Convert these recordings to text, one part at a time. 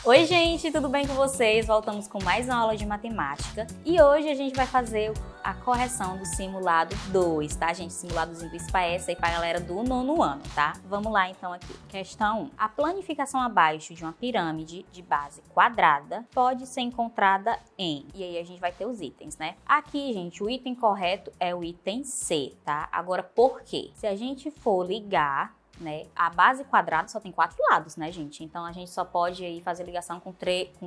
Oi gente, tudo bem com vocês? Voltamos com mais uma aula de matemática e hoje a gente vai fazer a correção do simulado 2, tá gente? Simuladozinho do SPAES aí pra galera do 9º ano, tá? Vamos lá então aqui. Questão 1. A planificação abaixo de uma pirâmide de base quadrada pode ser encontrada em... E aí a gente vai ter os itens, né? Aqui, gente, o item correto é o item C, tá? Agora, por quê? Se a gente for ligar... a base quadrada só tem 4 lados, né, gente? Então, a gente só pode aí fazer ligação com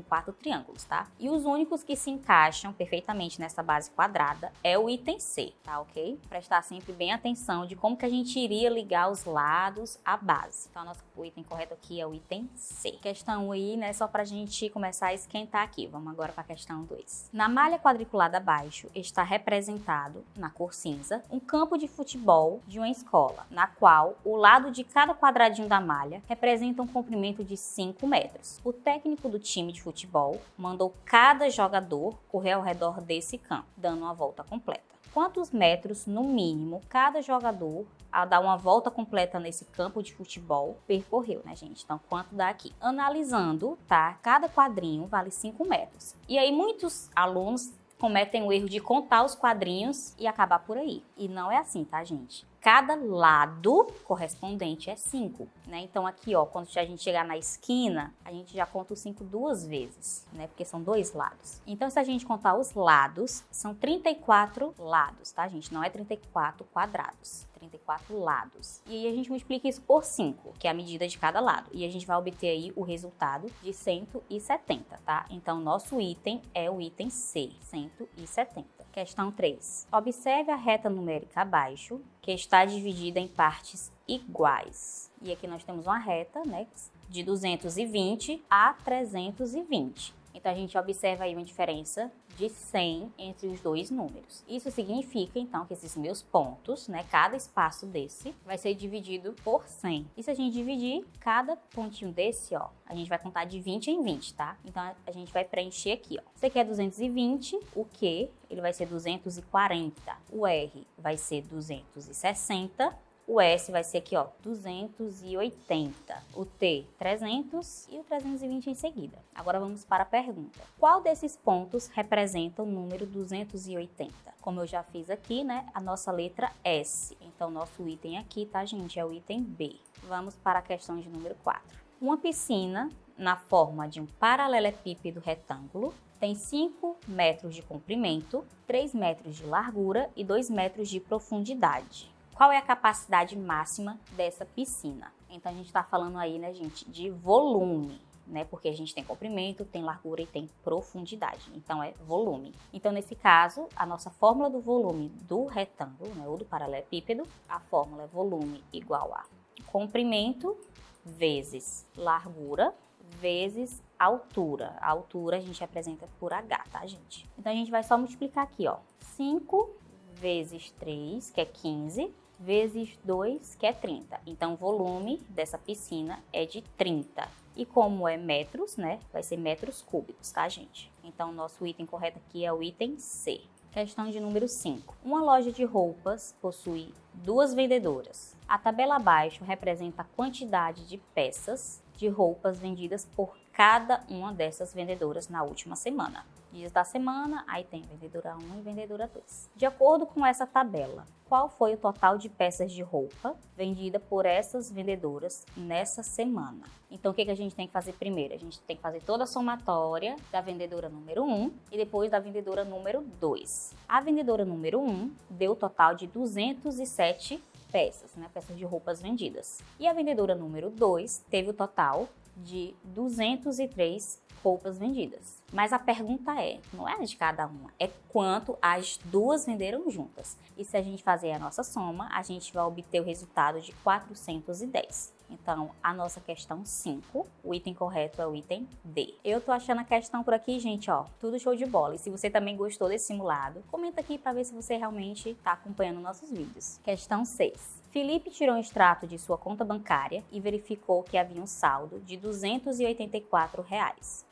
4 triângulos, tá? E os únicos que se encaixam perfeitamente nessa base quadrada é o item C, tá, ok? Prestar sempre bem atenção de como que a gente iria ligar os lados à base. Então, o item correto aqui é o item C. Questão aí, né, só pra gente começar a esquentar aqui. Vamos agora pra questão 2. Na malha quadriculada abaixo está representado, na cor cinza, um campo de futebol de uma escola, na qual o lado de cada quadradinho da malha representa um comprimento de 5 metros. O técnico do time de futebol mandou cada jogador correr ao redor desse campo, dando uma volta completa. Quantos metros, no mínimo, cada jogador, ao dar uma volta completa nesse campo de futebol, percorreu, né, gente? Então, quanto dá aqui? Analisando, tá? Cada quadrinho vale 5 metros. E aí, muitos alunos cometem o erro de contar os quadrinhos e acabar por aí. E não é assim, tá, gente? Cada lado correspondente é 5, né? Então aqui, ó, quando a gente chegar na esquina, a gente já conta os 5 duas vezes, né? Porque são 2 lados. Então, se a gente contar os lados, são 34 lados, tá, gente? Não é 34 quadrados. 34 lados. E aí a gente multiplica isso por 5, que é a medida de cada lado. E a gente vai obter aí o resultado de 170, tá? Então, nosso item é o item C, 170. Questão 3. Observe a reta numérica abaixo, que está dividida em partes iguais. E aqui nós temos uma reta, né, de 220 a 320. Então, a gente observa aí uma diferença de 100 entre os dois números. Isso significa, então, que esses meus pontos, né, cada espaço desse vai ser dividido por 100. E se a gente dividir cada pontinho desse, ó, a gente vai contar de 20 em 20, tá? Então, a gente vai preencher aqui, ó. Isso aqui é 220, o Q, ele vai ser 240. O R vai ser 260. O S vai ser aqui, ó, 280. O T, 300 e o 320 em seguida. Agora vamos para a pergunta. Qual desses pontos representa o número 280? Como eu já fiz aqui, né, a nossa letra S. Então, nosso item aqui, tá, gente, é o item B. Vamos para a questão de número 4. Uma piscina na forma de um paralelepípedo retângulo tem 5 metros de comprimento, 3 metros de largura e 2 metros de profundidade. Qual é a capacidade máxima dessa piscina? Então, a gente está falando aí, né, gente, de volume, né? Porque a gente tem comprimento, tem largura e tem profundidade. Então, é volume. Então, nesse caso, a nossa fórmula do volume do retângulo, né, ou do paralelepípedo, a fórmula é volume igual a comprimento vezes largura vezes altura. A altura a gente representa por H, tá, gente? Então, a gente vai só multiplicar aqui, ó. 5 vezes 3, que é 15, vezes 2, que é 30. Então, o volume dessa piscina é de 30. E como é metros, né, vai ser metros cúbicos, tá, gente? Então, o nosso item correto aqui é o item C. Questão de número 5. Uma loja de roupas possui 2 vendedoras. A tabela abaixo representa a quantidade de peças de roupas vendidas por cada uma dessas vendedoras na última semana. Dias da semana, aí tem vendedora 1 e vendedora 2. De acordo com essa tabela, qual foi o total de peças de roupa vendida por essas vendedoras nessa semana? Então, o que a gente tem que fazer primeiro? A gente tem que fazer toda a somatória da vendedora número 1 e depois da vendedora número 2. A vendedora número 1 deu o total de 207 peças, né? Peças de roupas vendidas. E a vendedora número 2 teve o total de 203 roupas vendidas. Mas a pergunta é, não é de cada uma, é quanto as duas venderam juntas. E se a gente fazer a nossa soma, a gente vai obter o resultado de 410. Então, a nossa questão 5, o item correto é o item D. Eu tô achando a questão por aqui, gente, ó, tudo show de bola. E se você também gostou desse simulado, comenta aqui para ver se você realmente tá acompanhando nossos vídeos. Questão 6. Felipe tirou um extrato de sua conta bancária e verificou que havia um saldo de R$ 284.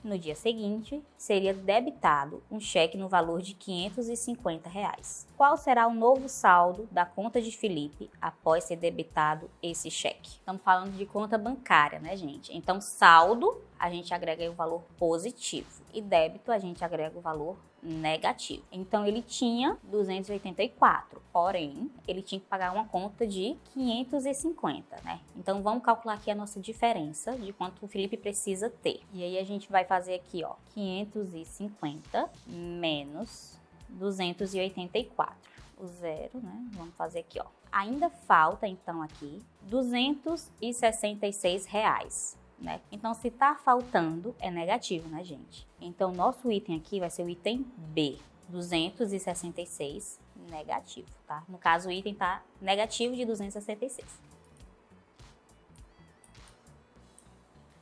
No dia seguinte, seria debitado um cheque no valor de R$ 550. Qual será o novo saldo da conta de Felipe após ser debitado esse cheque? Estamos falando de conta bancária, né, gente? Então, saldo, a gente agrega aí o valor positivo. E débito, a gente agrega o valor negativo. Então, ele tinha 284, porém, ele tinha que pagar uma conta de 550, né? Então, vamos calcular aqui a nossa diferença de quanto o Felipe precisa ter. E aí, a gente vai fazer aqui, ó, 550 menos 284. O zero, né? Vamos fazer aqui, ó. Ainda falta, então, aqui, R$266. Né? Então, se tá faltando, é negativo, né, gente? Então, nosso item aqui vai ser o item B, 266 negativo, tá? No caso, o item tá negativo de 266.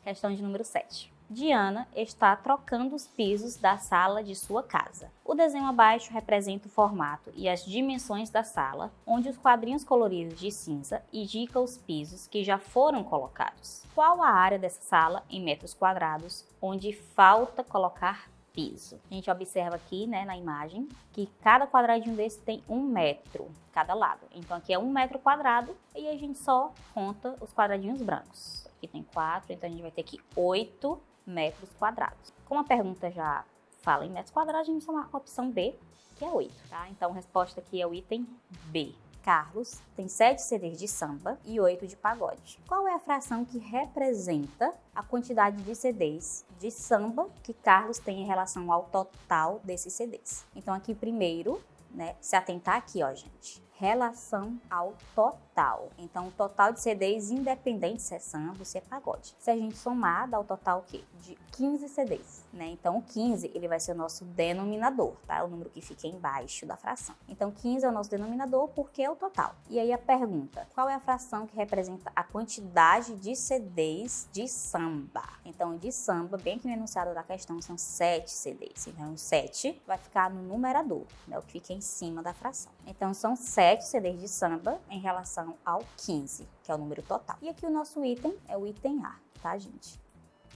Questão de número 7. Diana está trocando os pisos da sala de sua casa. O desenho abaixo representa o formato e as dimensões da sala, onde os quadrinhos coloridos de cinza indicam os pisos que já foram colocados. Qual a área dessa sala em metros quadrados, onde falta colocar piso? A gente observa aqui, né, na imagem, que cada quadradinho desse tem 1 metro cada lado. Então aqui é 1 metro quadrado e a gente só conta os quadradinhos brancos. Aqui tem 4, então a gente vai ter aqui 8 metros quadrados. Como a pergunta já fala em metros quadrados, a gente só marca a opção B, que é 8, tá? Então a resposta aqui é o item B. Carlos tem 7 CDs de samba e 8 de pagode. Qual é a fração que representa a quantidade de CDs de samba que Carlos tem em relação ao total desses CDs? Então aqui primeiro, né, se atentar aqui, ó, gente. Relação ao total. Então, o total de CDs, independente se é samba ou se é pagode. Se a gente somar, dá o total o quê? De 15 CDs, né? Então, o 15, ele vai ser o nosso denominador, tá? O número que fica embaixo da fração. Então, 15 é o nosso denominador porque é o total. E aí a pergunta, qual é a fração que representa a quantidade de CDs de samba? Então, de samba, bem que no enunciado da questão, são 7 CDs. Então, o 7 vai ficar no numerador, né? O que fica em cima da fração. Então, são 7 CDs de samba em relação ao 15, que é o número total. E aqui o nosso item é o item A, tá, gente?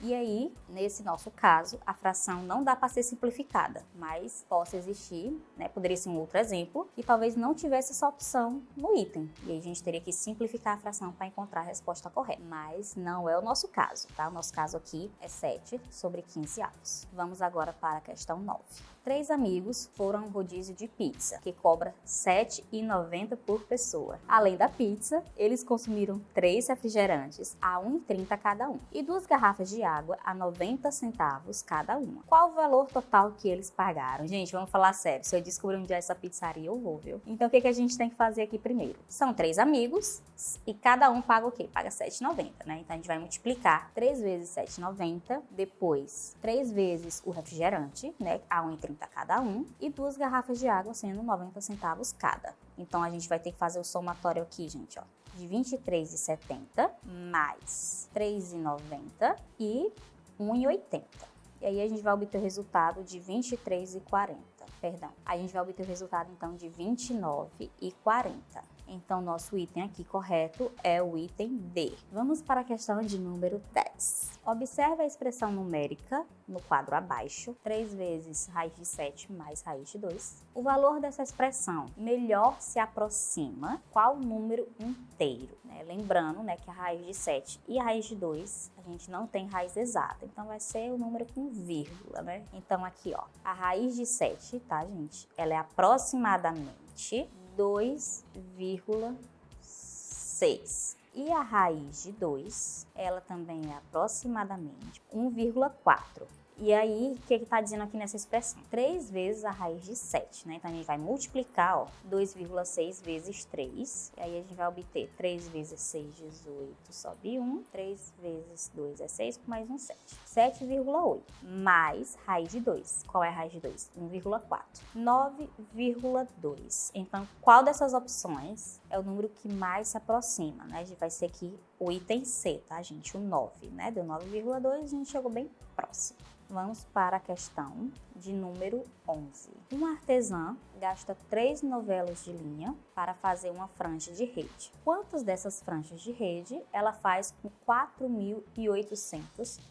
E aí, nesse nosso caso, a fração não dá para ser simplificada, mas possa existir, né? Poderia ser um outro exemplo, e talvez não tivesse essa opção no item. E aí a gente teria que simplificar a fração para encontrar a resposta correta. Mas não é o nosso caso, tá? O nosso caso aqui é 7 sobre 15 avos. Vamos agora para a questão 9. 3 amigos foram a um rodízio de pizza, que cobra R$ 7,90 por pessoa. Além da pizza, eles consumiram 3 refrigerantes a R$ 1,30 cada um e 2 garrafas de água a 90 centavos cada uma. Qual o valor total que eles pagaram? Gente, vamos falar sério. Se eu descobrir onde é essa pizzaria, eu vou, viu? Então, o que a gente tem que fazer aqui primeiro? São 3 amigos e cada um paga o quê? Paga R$ 7,90, né? Então, a gente vai multiplicar 3 vezes R$ 7,90, depois 3 vezes o refrigerante, né? A R$ 1,30 cada um, e 2 garrafas de água sendo 90 centavos cada. Então, a gente vai ter que fazer o somatório aqui, gente, ó, de R$ 23,70 mais R$ 3,90 e R$ 1,80. E aí, a gente vai obter o resultado de R$ 23,40. Perdão. A gente vai obter o resultado, então, de R$ 29,40. Então, nosso item aqui correto é o item D. Vamos para a questão de número 10. Observe a expressão numérica no quadro abaixo, 3 vezes raiz de 7 mais raiz de 2. O valor dessa expressão melhor se aproxima qual número inteiro? Né? Lembrando, né, que a raiz de 7 e a raiz de 2, a gente não tem raiz exata, então vai ser o número com vírgula, né? Então aqui, ó, a raiz de 7, tá, gente? Ela é aproximadamente 2,6. E a raiz de 2, ela também é aproximadamente 1,4. E aí, o que está dizendo aqui nessa expressão? 3 vezes a raiz de 7, né? Então, a gente vai multiplicar, ó, 2,6 vezes 3. E aí, a gente vai obter 3 vezes 6, 18, sobe 1. 3 vezes 2 é 6, com mais um 7. 7,8 mais raiz de 2. Qual é a raiz de 2? 1,4. 9,2. Então, qual dessas opções é o número que mais se aproxima, né? A gente vai ser aqui o item C, tá, gente? O 9, né? Deu 9,2, a gente chegou bem próximo. Vamos para a questão de número 11. Uma artesã gasta 3 novelos de linha para fazer uma franja de rede. Quantas dessas franjas de rede ela faz com 4.800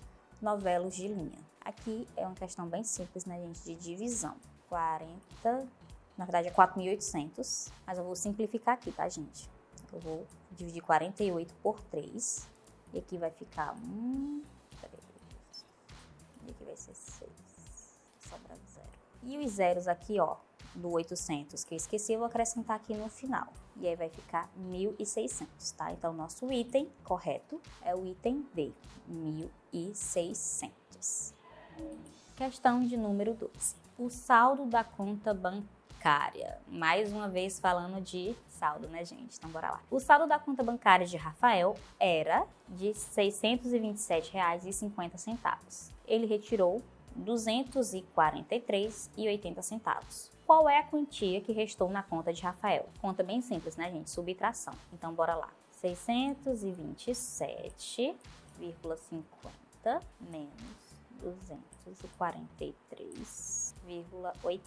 novelos de linha? Aqui é uma questão bem simples, né, gente, de divisão. 40, na verdade é 4.800, mas eu vou simplificar aqui, tá, gente? Eu vou dividir 48 por 3 e aqui vai ficar 1, 3, ser 6. Sobra 0. E os zeros aqui, ó, do 800 que eu esqueci, eu vou acrescentar aqui no final. E aí vai ficar 1.600, tá? Então, nosso item correto é o item D, 1.600. Questão de número 12. O saldo da conta bancária. Mais uma vez falando de saldo, né, gente? Então, bora lá. O saldo da conta bancária de Rafael era de R$ 627,50. Ele retirou R$ 243,80. Qual é a quantia que restou na conta de Rafael? Conta bem simples, né, gente? Subtração. Então, bora lá. 627,50 menos 243,80.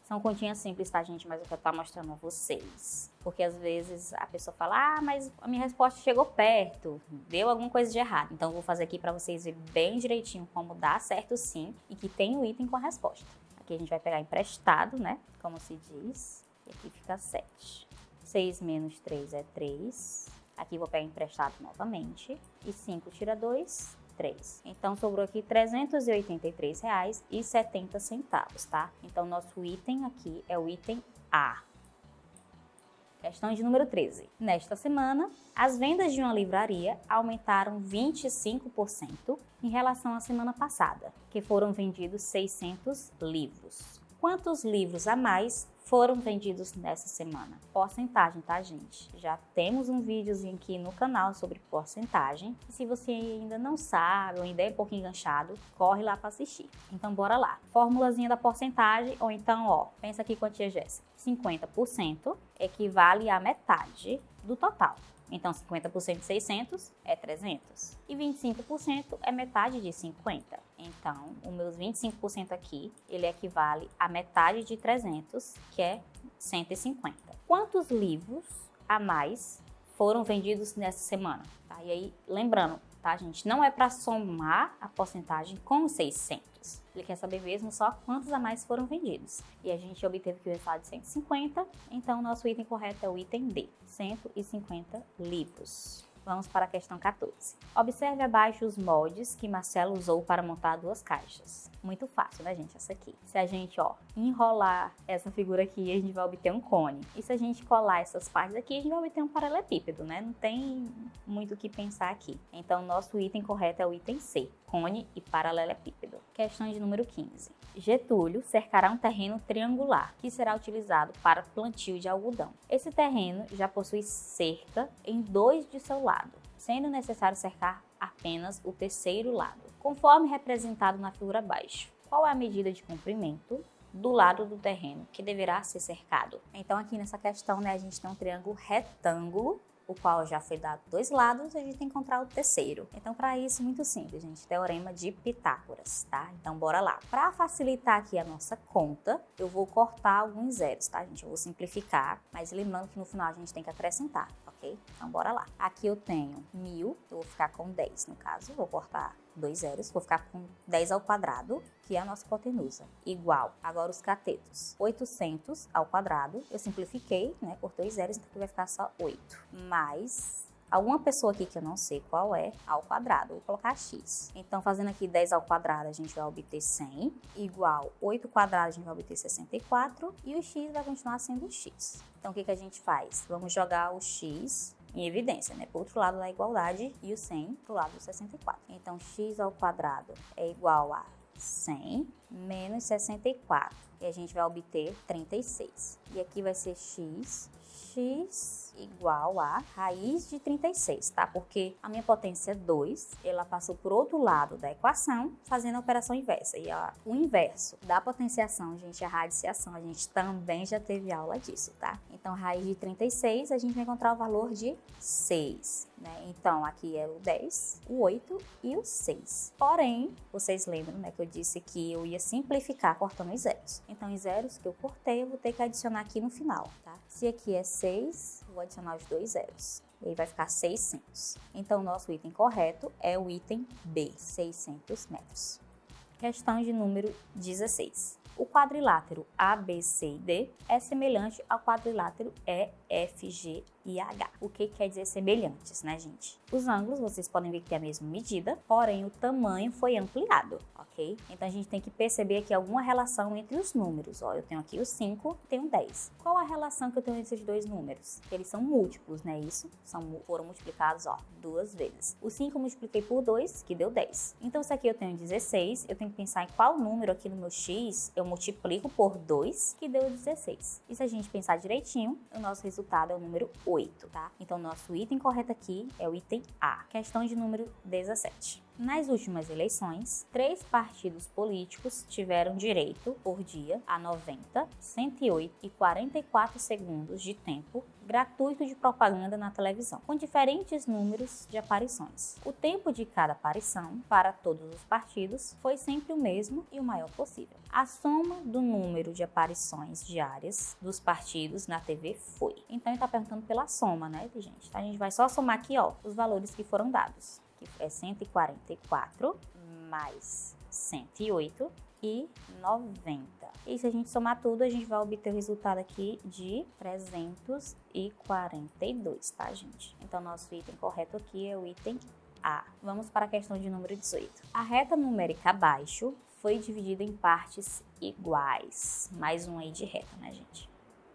São continhas simples, tá, gente? Mas eu quero estar mostrando a vocês. Porque às vezes a pessoa fala, mas a minha resposta chegou perto, deu alguma coisa de errado. Então eu vou fazer aqui para vocês verem bem direitinho como dá certo sim e que tem o item com a resposta. Aqui a gente vai pegar emprestado, né? Como se diz. E aqui fica 7. 6 menos 3 é 3. Aqui vou pegar emprestado novamente. E 5 tira 2, 3. Então, sobrou aqui R$ 383,70, tá? Então, nosso item aqui é o item A. Questão de número 13. Nesta semana, as vendas de uma livraria aumentaram 25% em relação à semana passada, que foram vendidos 600 livros. Quantos livros a mais foram vendidos nessa semana? Porcentagem, tá, gente? Já temos um videozinho aqui no canal sobre porcentagem. E se você ainda não sabe ou ainda é um pouquinho enganchado, corre lá para assistir. Então, bora lá. Formulazinha da porcentagem, ou então, ó, pensa aqui quantia, Jéssica. 50% equivale à metade do total. Então, 50% de 600 é 300. E 25% é metade de 50. Então, os meus 25% aqui, ele equivale à metade de 300, que é 150. Quantos livros a mais foram vendidos nessa semana? Tá? E aí, lembrando, tá, gente? Não é para somar a porcentagem com os 600. Ele quer saber mesmo só quantos a mais foram vendidos. E a gente obteve que o resultado de 150, então nosso item correto é o item D, 150 livros. Vamos para a questão 14. Observe abaixo os moldes que Marcelo usou para montar 2 caixas. Muito fácil, né, gente? Essa aqui. Se a gente, ó, enrolar essa figura aqui, a gente vai obter um cone. E se a gente colar essas partes aqui, a gente vai obter um paralelepípedo, né? Não tem muito o que pensar aqui. Então, nosso item correto é o item C, cone e paralelepípedo. Questão de número 15. Getúlio cercará um terreno triangular que será utilizado para plantio de algodão. Esse terreno já possui cerca em 2 de seu lado, sendo necessário cercar apenas o terceiro lado, conforme representado na figura abaixo. Qual é a medida de comprimento do lado do terreno que deverá ser cercado? Então, aqui nessa questão, né, a gente tem um triângulo retângulo, o qual já foi dado 2 lados, a gente tem que encontrar o terceiro. Então, para isso, muito simples, gente. Teorema de Pitágoras, tá? Então, bora lá. Para facilitar aqui a nossa conta, eu vou cortar alguns zeros, tá, gente? Eu vou simplificar, mas lembrando que no final a gente tem que acrescentar, ok? Então, bora lá. Aqui eu tenho 1.000, eu vou ficar com 10, no caso. Vou cortar 2 zeros, vou ficar com 10 ao quadrado, que é a nossa hipotenusa, igual. Agora os catetos, 800 ao quadrado, eu simplifiquei, né, por 2 zeros, então aqui vai ficar só 8, mais alguma pessoa aqui que eu não sei qual é, ao quadrado, vou colocar x. Então, fazendo aqui 10 ao quadrado, a gente vai obter 100, igual 8 quadrado, a gente vai obter 64, e o x vai continuar sendo x. Então, o que a gente faz? Vamos jogar o x em evidência, né? Para o outro lado da igualdade e o 100 para o lado do 64. Então, x ao quadrado é igual a 100 menos 64. E a gente vai obter 36. E aqui vai ser x igual a raiz de 36, tá? Porque a minha potência é 2, ela passou por outro lado da equação, fazendo a operação inversa. E o inverso da potenciação, gente, a radiciação, a gente também já teve aula disso, tá? Então, raiz de 36, a gente vai encontrar o valor de 6, né? Então, aqui é o 10, o 8 e o 6. Porém, vocês lembram, né, que eu disse que eu ia simplificar cortando os zeros. Então, os zeros que eu cortei, eu vou ter que adicionar aqui no final, tá? Se aqui é 6, vou adicionar os 2 zeros. E aí vai ficar 600. Então, o nosso item correto é o item B, 600 metros. Questão de número 16. O quadrilátero ABC e D é semelhante ao quadrilátero F, G e H. O que quer dizer semelhantes, né, gente? Os ângulos, vocês podem ver que tem a mesma medida, porém o tamanho foi ampliado, ok? Então a gente tem que perceber aqui alguma relação entre os números. Ó, eu tenho aqui o 5 e tenho 10. Qual a relação que eu tenho entre esses dois números? Eles são múltiplos, né? Isso foram multiplicados, ó, 2 vezes. O 5 eu multipliquei por 2, que deu 10. Então se aqui eu tenho 16, eu tenho que pensar em qual número aqui no meu x eu multiplico por 2, que deu 16. E se a gente pensar direitinho, o nosso resultado é o número 8, tá? Então, nosso item correto aqui é o item A. Questão de número 17. Nas últimas eleições, 3 partidos políticos tiveram direito, por dia, a 90, 108 e 44 segundos de tempo gratuito de propaganda na televisão, com diferentes números de aparições. O tempo de cada aparição, para todos os partidos, foi sempre o mesmo e o maior possível. A soma do número de aparições diárias dos partidos na TV foi. Então, ele está perguntando pela soma, né, gente? Então, a gente vai só somar aqui, ó, os valores que foram dados. É 144 mais 108 e 90. E se a gente somar tudo, a gente vai obter o resultado aqui de 342, tá, gente? Então, nosso item correto aqui é o item A. Vamos para a questão de número 18. A reta numérica abaixo foi dividida em partes iguais. Mais um aí de reta, né, gente?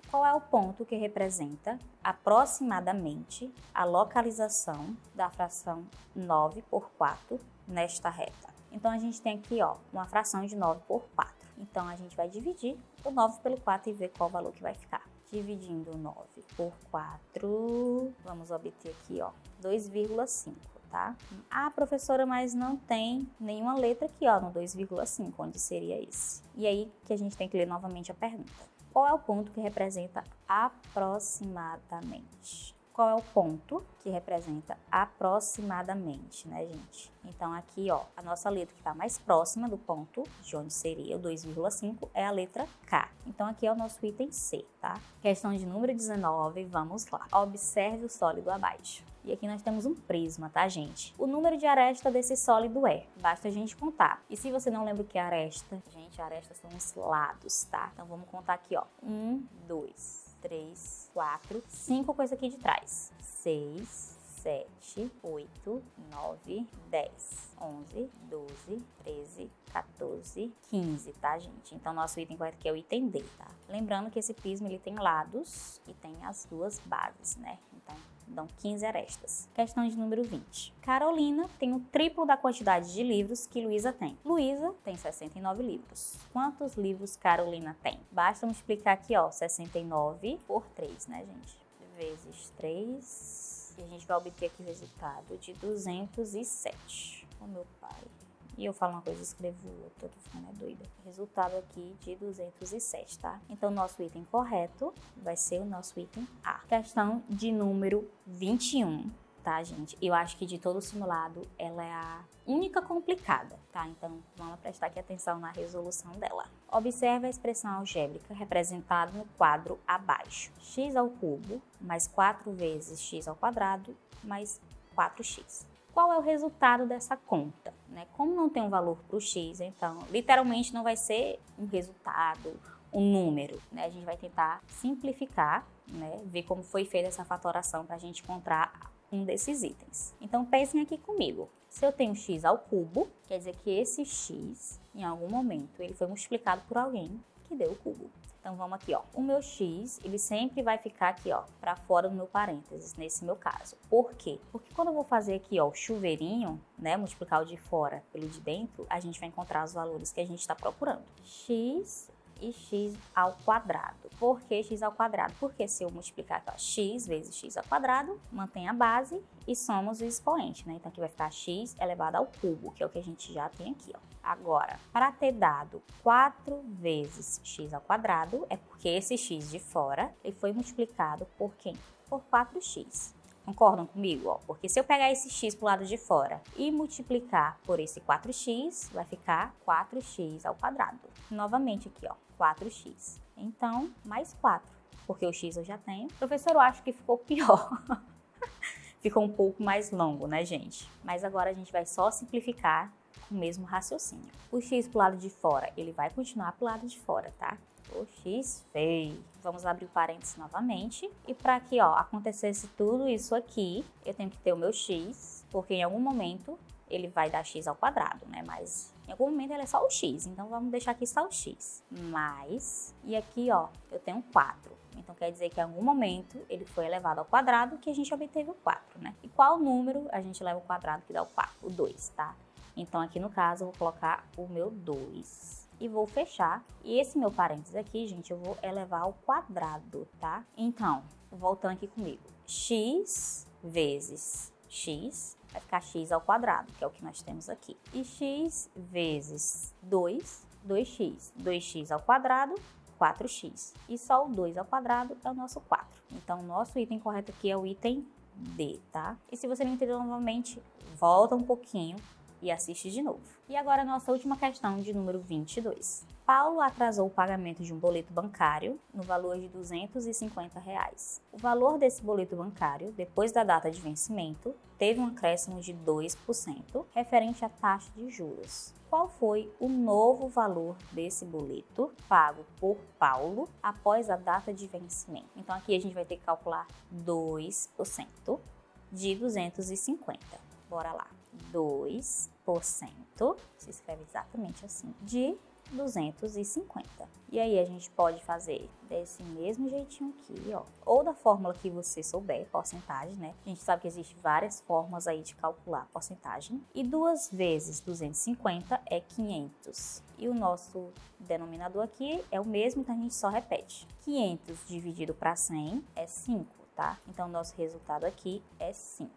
Qual é o ponto que representa aproximadamente a localização da fração 9 por 4 nesta reta? Então, a gente tem aqui, ó, uma fração de 9 por 4. Então, a gente vai dividir o 9 pelo 4 e ver qual valor que vai ficar. Dividindo 9 por 4, vamos obter aqui, ó, 2,5. Tá? Ah, professora, mas não tem nenhuma letra aqui, ó, no 2,5, onde seria esse? E aí que a gente tem que ler novamente a pergunta. Qual é o ponto que representa aproximadamente? Qual é o ponto que representa aproximadamente, né, gente? Então, aqui, ó, a nossa letra que está mais próxima do ponto, de onde seria o 2,5, é a letra K. Então, aqui é o nosso item C, tá? Questão de número 19, vamos lá. Observe o sólido abaixo. E aqui nós temos um prisma, tá, gente? O número de arestas desse sólido é, basta a gente contar. E se você não lembra o que é aresta, gente, arestas são os lados, tá? Então, vamos contar aqui, ó. 1, 2, 3, 4, 5 coisas aqui de trás. 6, 7, 8, 9, 10, 11, 12, 13, 14, 15, tá, gente? Então, nosso item correto aqui é o item D, tá? Lembrando que esse prisma, ele tem lados e tem as duas bases, né? Então, dão 15 arestas. Questão de número 20. Carolina tem o triplo da quantidade de livros que Luísa tem. Luísa tem 69 livros. Quantos livros Carolina tem? Basta multiplicar aqui, ó, 69 por 3, né, gente? Vezes 3. E a gente vai obter aqui o resultado de 207. Ô, meu pai. E eu falo uma coisa e escrevo outra, eu tô ficando doida. Resultado aqui de 207, tá? Então, nosso item correto vai ser o nosso item A. Questão de número 21, tá, gente? Eu acho que de todo o simulado, ela é a única complicada, tá? Então, vamos prestar aqui atenção na resolução dela. Observe a expressão algébrica representada no quadro abaixo. X ao cubo mais 4 vezes x ao quadrado mais 4x. Qual é o resultado dessa conta, né? Como não tem um valor para o x, então, literalmente não vai ser um resultado, um número, né? A gente vai tentar simplificar, né? Ver como foi feita essa fatoração para a gente encontrar um desses itens. Então, pensem aqui comigo. Se eu tenho x ao cubo, quer dizer que esse x, em algum momento, ele foi multiplicado por alguém que deu o cubo. Então, vamos aqui, ó. O meu x, ele sempre vai ficar aqui, ó, para fora do meu parênteses, nesse meu caso. Por quê? Porque quando eu vou fazer aqui, ó, o chuveirinho, né, multiplicar o de fora pelo de dentro, a gente vai encontrar os valores que a gente está procurando. X e x ao quadrado. Por que x ao quadrado? Porque se eu multiplicar aqui, ó, x vezes x ao quadrado, mantém a base e somos o expoente, né? Então, aqui vai ficar x elevado ao cubo, que é o que a gente já tem aqui, ó. Agora, para ter dado 4 vezes x ao quadrado, é porque esse x de fora ele foi multiplicado por quem? Por 4x. Concordam comigo? Ó? Porque se eu pegar esse x para o lado de fora e multiplicar por esse 4x, vai ficar 4x ao quadrado. Novamente aqui, ó, 4x. Então, mais 4, porque o x eu já tenho. Professor, eu acho que ficou pior. Ficou um pouco mais longo, né, gente? Mas agora a gente vai só simplificar o mesmo raciocínio. O x pro lado de fora, ele vai continuar pro lado de fora, tá? O X feio. Vamos abrir o parênteses novamente. E para que, ó, acontecesse tudo isso aqui, eu tenho que ter o meu X, porque em algum momento ele vai dar X ao quadrado, né? Mas em algum momento ele é só o X, então vamos deixar aqui só o X. Mais, e aqui, ó, eu tenho 4. Então quer dizer que em algum momento ele foi elevado ao quadrado que a gente obteve o 4, né? E qual número a gente leva ao quadrado que dá o 4? O 2, tá? Então aqui no caso eu vou colocar o meu 2. E vou fechar. E esse meu parênteses aqui, gente, eu vou elevar ao quadrado, tá? Então, voltando aqui comigo. X vezes X vai ficar X ao quadrado, que é o que nós temos aqui. E X vezes 2, 2X. 2X ao quadrado, 4X. E só o 2 ao quadrado é o nosso 4. Então, o nosso item correto aqui é o item D, tá? E se você não entendeu novamente, volta um pouquinho e assiste de novo. E agora a nossa última questão de número 22. Paulo atrasou o pagamento de um boleto bancário no valor de R$250. O valor desse boleto bancário, depois da data de vencimento, teve um acréscimo de 2% referente à taxa de juros. Qual foi o novo valor desse boleto pago por Paulo após a data de vencimento? Então aqui a gente vai ter que calcular 2% de 250. Bora lá. 2%, se escreve exatamente assim, de 250. E aí a gente pode fazer desse mesmo jeitinho aqui, ó, ou da fórmula que você souber, porcentagem, né? A gente sabe que existem várias formas aí de calcular porcentagem. E 2 vezes 250 é 500. E o nosso denominador aqui é o mesmo, então a gente só repete. 500 dividido para 100 é 5, tá? Então o nosso resultado aqui é 5.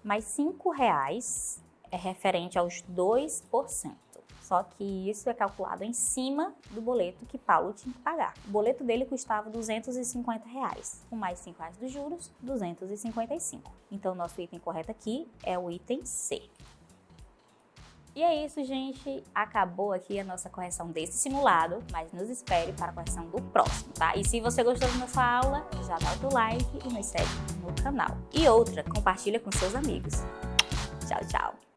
Mas R$5 é referente aos 2%. Só que isso é calculado em cima do boleto que Paulo tinha que pagar. O boleto dele custava R$250. Com mais R$5 dos juros, 255. Então, nosso item correto aqui é o item C. E é isso, gente. Acabou aqui a nossa correção desse simulado, mas nos espere para a correção do próximo, tá? E se você gostou da nossa aula, já dá o teu like e nos segue no canal. E outra, compartilha com seus amigos. Tchau, tchau!